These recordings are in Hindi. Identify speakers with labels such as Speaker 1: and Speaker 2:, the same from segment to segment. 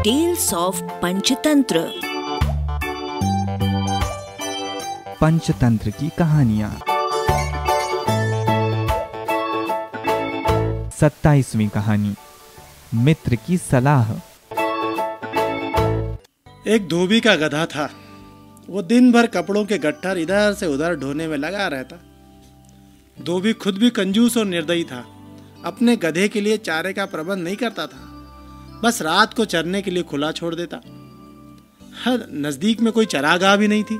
Speaker 1: Tales of Panchatantra.
Speaker 2: पंचतंत्र की कहानियां। 27वीं कहानी, मित्र की सलाह।
Speaker 3: एक धोबी का गधा था। वो दिन भर कपड़ों के गट्ठर इधर से उधर ढोने में लगा रहता। धोबी खुद भी कंजूस और निर्दयी था। अपने गधे के लिए चारे का प्रबंध नहीं करता था, बस रात को चरने के लिए खुला छोड़ देता। हर नजदीक में कोई चरागाह भी नहीं थी।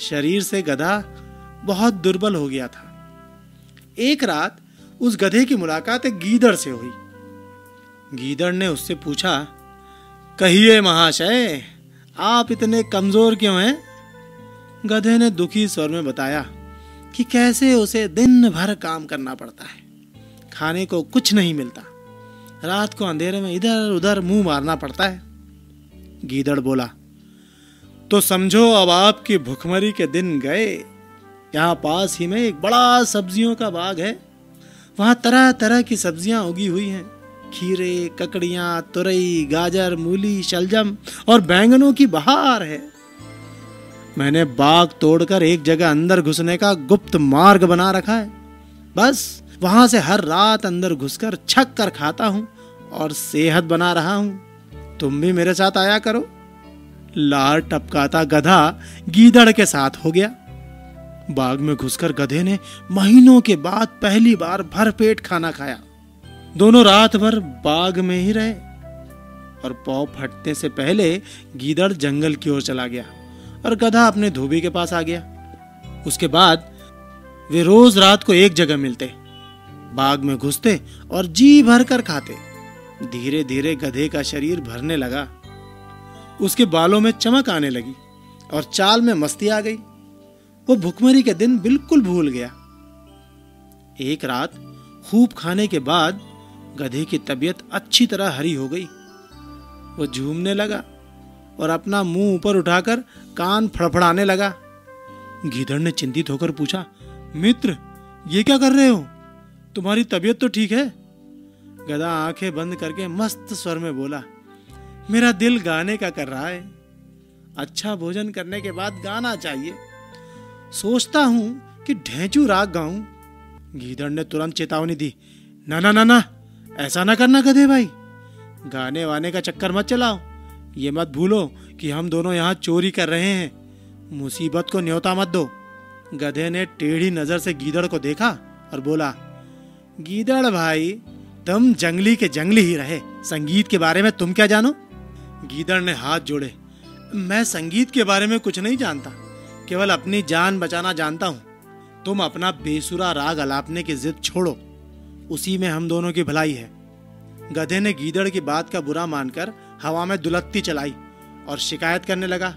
Speaker 3: शरीर से गधा बहुत दुर्बल हो गया था। एक रात उस गधे की मुलाकात एक गीदड़ से हुई। गीदड़ ने उससे पूछा, कहिए महाशय, आप इतने कमजोर क्यों हैं? गधे ने दुखी स्वर में बताया कि कैसे उसे दिन भर काम करना पड़ता है, खाने को कुछ नहीं मिलता, रात को अंधेरे में इधर उधर मुंह मारना पड़ता है। गीदड़ बोला, तो समझो अब आपकी भुखमरी के दिन गए। यहाँ पास ही में एक बड़ा सब्जियों का बाग है। वहां तरह तरह की सब्जियां उगी हुई हैं। खीरे, ककड़ियां, तुरई, गाजर, मूली, शलजम और बैंगनों की बहार है। मैंने बाग तोड़कर एक जगह अंदर घुसने का गुप्त मार्ग बना रखा है। बस वहां से हर रात अंदर घुसकर छक कर खाता हूं और सेहत बना रहा हूं। तुम भी मेरे साथ आया करो। लार टपकाता गधा गीदड़ के साथ हो गया। बाग में घुसकर गधे ने महीनों के बाद पहली बार भरपेट खाना खाया। दोनों रात भर बाग में ही रहे और पौ फटने से पहले गीदड़ जंगल की ओर चला गया और गधा अपने धोबी के पास आ गया। उसके बाद वे रोज रात को एक जगह मिलते, बाग में घुसते और जी भर कर खाते। धीरे धीरे गधे का शरीर भरने लगा। उसके बालों में चमक आने लगी और चाल में मस्ती आ गई। वो भुखमरी के दिन बिल्कुल भूल गया। एक रात खूब खाने के बाद गधे की तबीयत अच्छी तरह हरी हो गई। वो झूमने लगा और अपना मुंह ऊपर उठाकर कान फड़फड़ाने लगा। गीदड़ ने चिंतित होकर पूछा, मित्र, ये क्या कर रहे हो? तुम्हारी तबीयत तो ठीक है? गधा आंखें बंद करके मस्त स्वर में बोला, मेरा दिल गाने का कर रहा है। अच्छा भोजन करने के बाद गाना चाहिए। सोचता हूं कि ढेंचू राग गाऊं। गीदड़ ने तुरंत चेतावनी दी, ना ना ना ना, ऐसा ना करना गधे भाई। गाने वाने का चक्कर मत चलाओ। ये मत भूलो कि हम दोनों यहाँ चोरी कर रहे हैं। मुसीबत को न्योता मत दो। गधे ने टेढ़ी नजर से गीदड़ को देखा और बोला, गीदड़ भाई, तुम जंगली के जंगली ही रहे। संगीत के बारे में तुम क्या जानो? गीदड़ ने हाथ जोड़े, मैं संगीत के बारे में कुछ नहीं जानता, केवल अपनी जान बचाना जानता हूँ। तुम अपना बेसुरा राग अलापने की जिद छोड़ो, उसी में हम दोनों की भलाई है। गधे ने गीदड़ की बात का बुरा मानकर हवा में दुलत्ती चलाई और शिकायत करने लगा,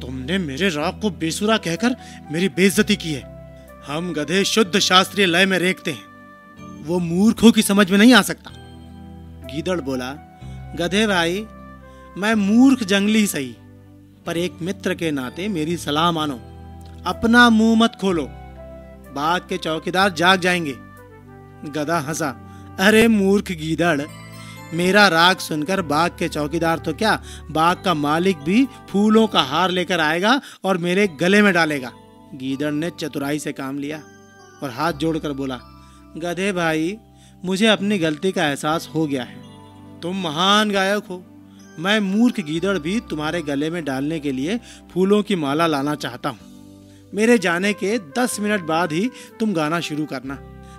Speaker 3: तुमने मेरे राग को बेसुरा कहकर मेरी बेइज्जती की है। हम गधे शुद्ध शास्त्रीय लय में रेखते हैं, वो मूर्खों की समझ में नहीं आ सकता। गीदड़ बोला, गधे भाई, मैं मूर्ख जंगली ही सही, पर एक मित्र के नाते मेरी सलाह मानो। अपना मुंह मत खोलो, बाग के चौकीदार जाग जाएंगे। गधा हंसा, अरे मूर्ख गीदड़, मेरा राग सुनकर बाग के चौकीदार तो क्या, बाग का मालिक भी फूलों का हार लेकर आएगा और मेरे गले में डालेगा। गीदड़ ने चतुराई से काम लिया और हाथ जोड़कर बोला, गधे भाई, मुझे अपनी गलती का एहसास हो गया है। तुम महान गायक हो। मैं मूर्ख गीदड़ भी तुम्हारे गले में डालने के लिए फूलों की माला लाना चाहता हूँ। मेरे जाने के 10 मिनट बाद ही तुम गाना शुरू करना,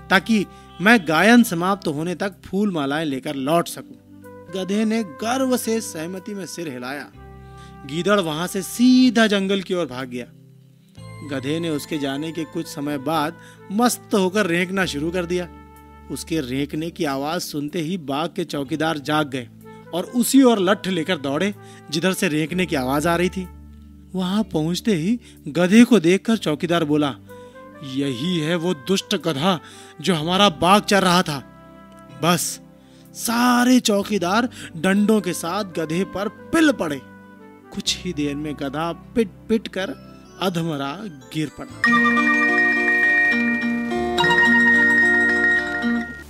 Speaker 3: ताकि मैं गायन समाप्त होने तक फूल मालाएं लेकर लौट सकूं। गधे ने गर्व से सहमति में सिर हिलाया। गीदड़ वहां से सीधा जंगल की ओर भाग गया। गधे ने उसके जाने के कुछ समय बाद मस्त होकर रेंकना शुरू कर दिया। उसके रेंकने की आवाज सुनते ही बाग के चौकीदार जाग गए और उसी ओर लठ लेकर दौड़े जिधर से रेंकने की आवाज आ रही थी। वहां पहुंचते ही गधे को देखकर चौकीदार बोला, यही है वो दुष्ट गधा जो हमारा बाग चर रहा था। बस सारे चौकीदार डंडों के साथ गधे पर पिल पड़े। कुछ ही देर में गधा पिट पिट कर अधमरा गिर पड़ा।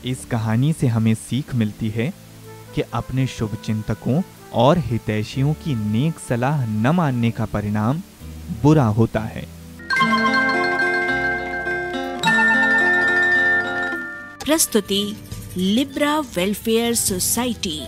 Speaker 2: इस कहानी से हमें सीख मिलती है कि अपने शुभ चिंतकों और हितैषियों की नेक सलाह न मानने का परिणाम बुरा होता है।
Speaker 1: प्रस्तुति लिब्रा वेलफेयर सोसाइटी।